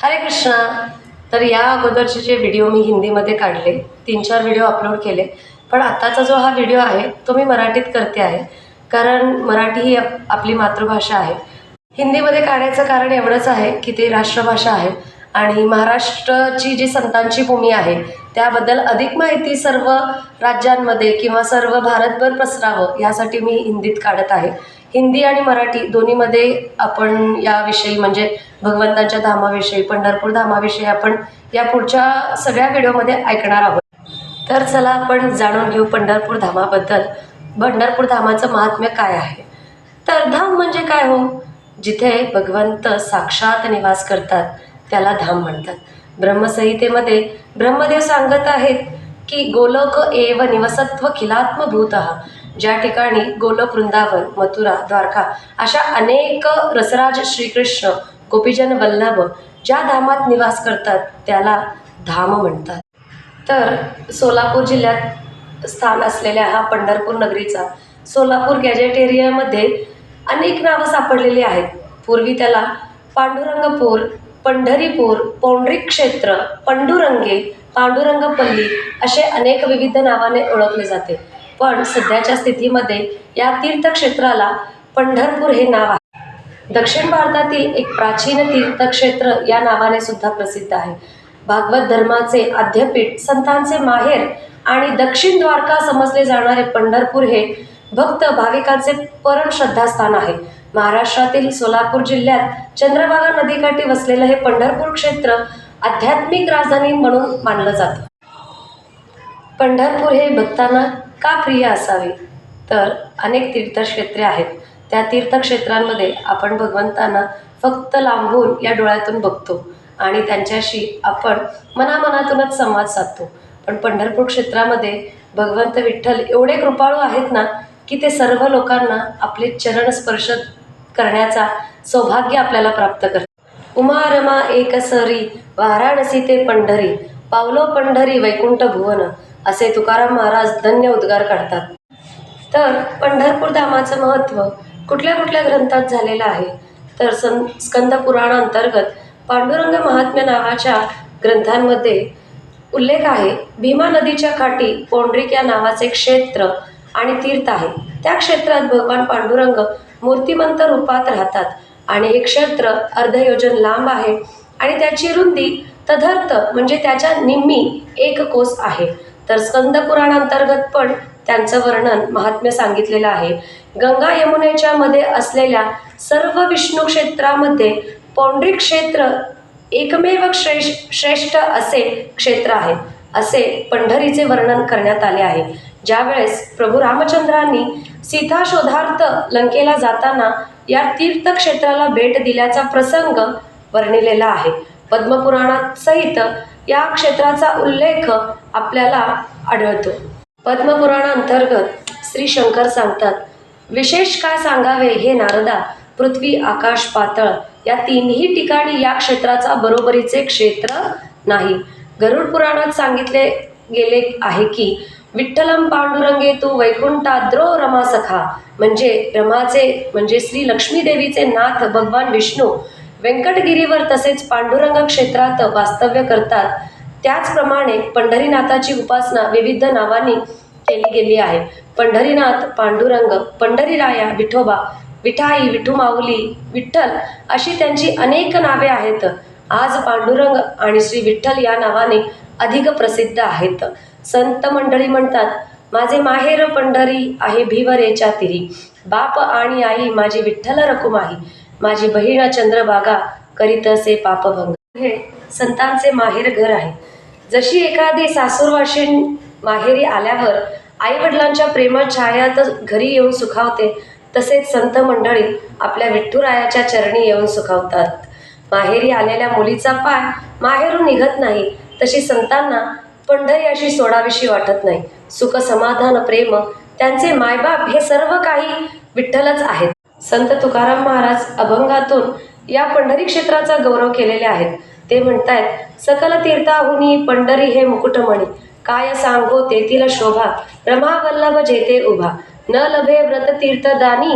हरे कृष्णा. तर या अगोदरचे जे व्हिडिओ मी हिंदीमध्ये काढले, 3-4 व्हिडिओ अपलोड केले. पण आत्ताचा जो हा व्हिडिओ आहे तो मी मराठीत करते आहे, कारण मराठी ही आपली मातृभाषा आहे. हिंदीमध्ये काढायचं कारण एवढंच आहे की ते राष्ट्रभाषा आहे आणि महाराष्ट्राची जी संतांची भूमी आहे त्याबद्दल अधिक माहिती सर्व राज्यांमध्ये किंवा सर्व भारतभर पसरावं यासाठी मी हिंदीत काढत आहे. हिंदी आणि मराठी दोन्हीमध्ये आपण याविषयी म्हणजे भगवंतांच्या धामाविषयी, पंढरपूर धामाविषयी आपण या पुढच्या सगळ्या व्हिडिओमध्ये ऐकणार आहोत. तर चला आपण जाणून घेऊ पंढरपूर धामाबद्दल. पंढरपूर धामाचं महात्म्य काय आहे. तर धाम म्हणजे काय हो? जिथे भगवंत साक्षात निवास करतात त्याला धाम म्हणतात. ब्रह्मसंहितेमध्ये ब्रह्मदेव सांगत आहेत की गोलोक एव निवसत्व खिलात्मभूतः. ज्या ठिकाणी गोलोक, वृंदावन, मथुरा, द्वारका अशा अनेक रसराज श्रीकृष्ण गोपीजन वल्लभ ज्या धामात निवास करतात त्याला धाम म्हणतात. तर सोलापूर जिल्ह्यात स्थान असलेल्या हा पंढरपूर नगरीचा सोलापूर गॅजेटेरियामध्ये अनेक नावं सापडलेली आहेत. पूर्वी त्याला पांडुरंगपूर, पंढरीपूर, पौंड्रिक क्षेत्र, पंडुरंगे, पांडुरंगपल्ली असे अनेक विविध नावाने ओळखले जाते. पण सध्याच्या स्थितीमध्ये या तीर्थक्षेत्राला पंढरपूर हे नाव आहे. दक्षिण भारतातील एक प्राचीन तीर्थक्षेत्र या नावाने सुद्धा प्रसिद्ध आहे. भागवत धर्माचे आद्यपीठ, संतांचे माहेर आणि दक्षिण द्वारका समजले जाणारे पंढरपूर हे भक्त भाविकांचे परम श्रद्धास्थान आहे. महाराष्ट्रातील सोलापूर जिल्ह्यात चंद्रभागा नदीकाठी वसलेलं हे पंढरपूर क्षेत्र आध्यात्मिक राजधानी म्हणून मानलं जातं. पंढरपूर हे भक्तांना का प्रिय असावे? तर अनेक तीर्थक्षेत्रे आहेत. त्या तीर्थक्षेत्रांमध्ये आपण भगवंतांना फक्त लांबून या डोळ्यातून बघतो आणि त्यांच्याशी आपण मनामनातूनच संवाद साधतो. पण पंढरपूर क्षेत्रामध्ये भगवंत विठ्ठल एवढे कृपाळू आहेत ना की ते सर्व लोकांना आपले चरण स्पर्श करण्याचा सौभाग्य आपल्याला प्राप्त करतात. उमा रमा एक सरी, वाराणसी ते पंढरी, पावलो पंढरी वैकुंठ भुवन असे तुकाराम महाराज धन्य उद्गार काढतात. तर पंढरपूर धामाचं महत्त्व कुठल्या कुठल्या ग्रंथात झालेलं आहे? तर स्कंद पुराणांतर्गत पांडुरंग महात्म्य नावाच्या ग्रंथांमध्ये उल्लेख आहे. भीमा नदीच्या काठी पौंड्रिक या नावाचे क्षेत्र आणि तीर्थ आहे. त्या क्षेत्रात भगवान पांडुरंग मूर्तिमंत रूपात राहतात आणि हे क्षेत्र अर्धयोजन लांब आहे आणि त्याची रुंदी तदर्थ म्हणजे त्याच्या निम्मी 1 कोस आहे. तर स्कंद पुराणांतर्गत पण त्यांचं वर्णन महात्म्य सांगितलेलं आहे. गंगा यमुनेच्या मध्ये असलेल्या सर्व विष्णू क्षेत्रामध्ये पौंड्रिक क्षेत्र एकमेव श्रेष्ठ असे क्षेत्र आहे असे पंढरीचे वर्णन करण्यात आले आहे. ज्यावेळेस प्रभू रामचंद्रांनी सीता शोधार्थ लंकेला जाताना या तीर्थक्षेत्राला भेट दिल्याचा प्रसंग वर्णिलेला आहे. पद्मपुराणात सहित या क्षेत्राचा उल्लेख आपल्याला आढळतो. पद्मपुराणांतर्गत श्री शंकर सांगतात, विशेष काय सांगावे हे नारदा, पृथ्वी आकाश पातळ या तिन्ही ठिकाणी या क्षेत्राचा बरोबरीचे क्षेत्र नाही. गरुड पुराणात सांगितले गेले आहे की विठ्ठलम पांडुरंगे तू वैकुंठाद्रो रमा सखा, म्हणजे रमाचे म्हणजे श्री लक्ष्मी देवीचे नाथ भगवान विष्णू व्यंकटगिरीवर तसेच पांडुरंग क्षेत्रात वास्तव्य करतात. त्याचप्रमाणे पंढरीनाथाची उपासना विविध नावांनी केली गेली आहे. पंढरीनाथ, पांडुरंग, पंढरीराया, विठोबा, विठाई, विठुमाऊली, विठ्ठल अशी त्यांची अनेक नावे आहेत. आज पांडुरंग आणि श्री विठ्ठल या नावाने अधिक प्रसिद्ध आहेत. संत मंडळी म्हणतात, माझे माहेर पंढरी आहे भिवरेच्या तिरी, बाप आणि आई माझी विठ्ठल रकुमाई, माझी बहीण चंद्रभागा करीत असे पापभंग. हे संतांचे माहेर घर आहे. जशी एखादी सासूरवाशीण माहेरी आल्यावर आई वडिलांच्या प्रेमळ छायात घरी येऊन सुखावते, तसेच संत मंडळी आपल्या विठुरायाच्या चरणी येऊन सुखावतात. माहेरी आलेल्या मुलीचा पाय माहेरून निघत नाही, तशी संतांना पंढरी अशी सोडाविषयी वाटत नाही. सुख, समाधान, प्रेम त्यांचे मायबाप हे सर्व काही विठ्ठलच आहेत. संत तुकाराम महाराज अभंगातून या पंढरी क्षेत्राचा गौरव केलेले आहेत. ते म्हणतायत, सकल तीर्थाहुनी पंढरी हे मुकुटमणी, काय सांगो तेथील शोभा, रमा वल्लभ जेते उभा, न लभे व्रत तीर्थदानी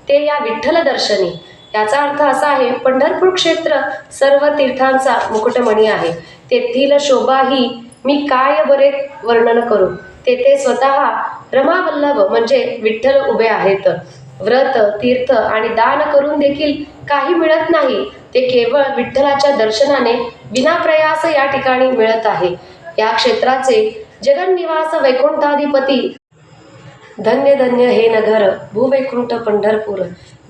ते या विठ्ठल दर्शनी. याचा अर्थ असा आहे, पंढरपूर क्षेत्र सर्व तीर्थांचा मुकुटमणी आहे. तेथील शोभा ही मी काय बरे वर्णन करू. तेथे स्वतः रमावल्लभ म्हणजे विठ्ठल उभे आहेत. व्रत, तीर्थ आणि दान करून देखील काही मिळत नाही. ते केवळ विठ्ठलाच्या दर्शनाने विनाप्रयास या ठिकाणी मिळत आहे. या क्षेत्राचे जगन्निवास वैकुंठाधिपती धन्य धन्य हे नगर भूवैकुंठ पंढरपूर,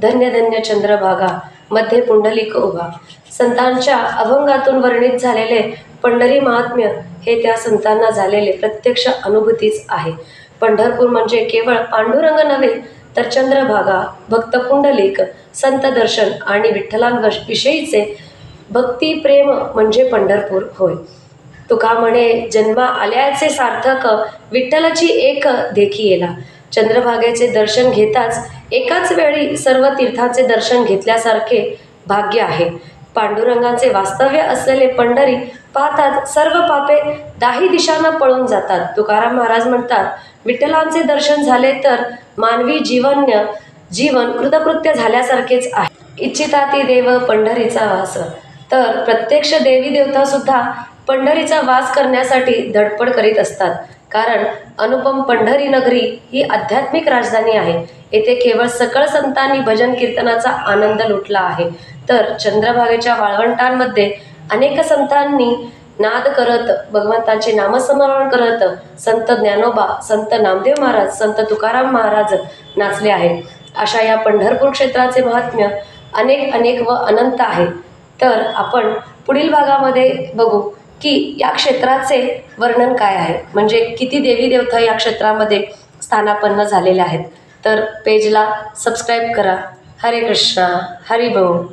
धन्य धन्य चंद्रभागा मध्ये पुंडलिक उभा. संतांच्या अभंगातून वर्णित झालेले पंढरी महात्म्य हे त्या संतांना झालेले प्रत्यक्ष अनुभूतीच आहे. पंढरपूर म्हणजे केवळ पांडुरंग नव्हे तर चंद्रभागा, भक्त पुंडलिक, संत दर्शन आणि विठ्ठलांविषयीचे भक्ती प्रेम म्हणजे पंढरपूर होय. तुका म्हणे जन्मा आल्याचे सार्थक, विठ्ठलाची एक देखी येला. चंद्रभागेचे दर्शन घेताच एकाच वेळी सर्व तीर्थाचे दर्शन घेतल्यासारखे भाग्य आहे. पांडुरंगाचे वास्तव्य असलेले पंढरी पाहताच सर्व पापे दाही दिशांना पळून जातात. तुकाराम महाराज म्हणतात, विठ्ठलांचे दर्शन झाले तर मानवी जीवन कृतकृत्य झाल्यासारखेच आहे. इच्छिताती देव पंढरीचा वास. तर प्रत्यक्ष देवी देवता सुद्धा पंढरीचा वास करण्यासाठी धडपड करीत असतात. कारण अनुपम पंढरी नगरी ही आध्यात्मिक राजधानी आहे. येथे केवळ सकळ संतांनी भजन कीर्तनाचा आनंद लुटला आहे. तर चंद्रभागेच्या वाळवंटांमध्ये अनेक संतांनी नाद करत, भगवंतांचे नामस्मरण करत संत ज्ञानोबा, संत नामदेव महाराज, संत तुकाराम महाराज नाचले आहेत. अशा या पंढरपूर क्षेत्राचे महात्म्य अनेक व अनंत आहे. तर आपण पुढील भागामध्ये बघू की या क्षेत्राचे वर्णन काय आहे, म्हणजे किती देवी देवता या क्षेत्रामध्ये स्थानापन्न झालेल्या आहेत. तर पेजला सबस्क्राईब करा. हरे कृष्णा, हरी बोल.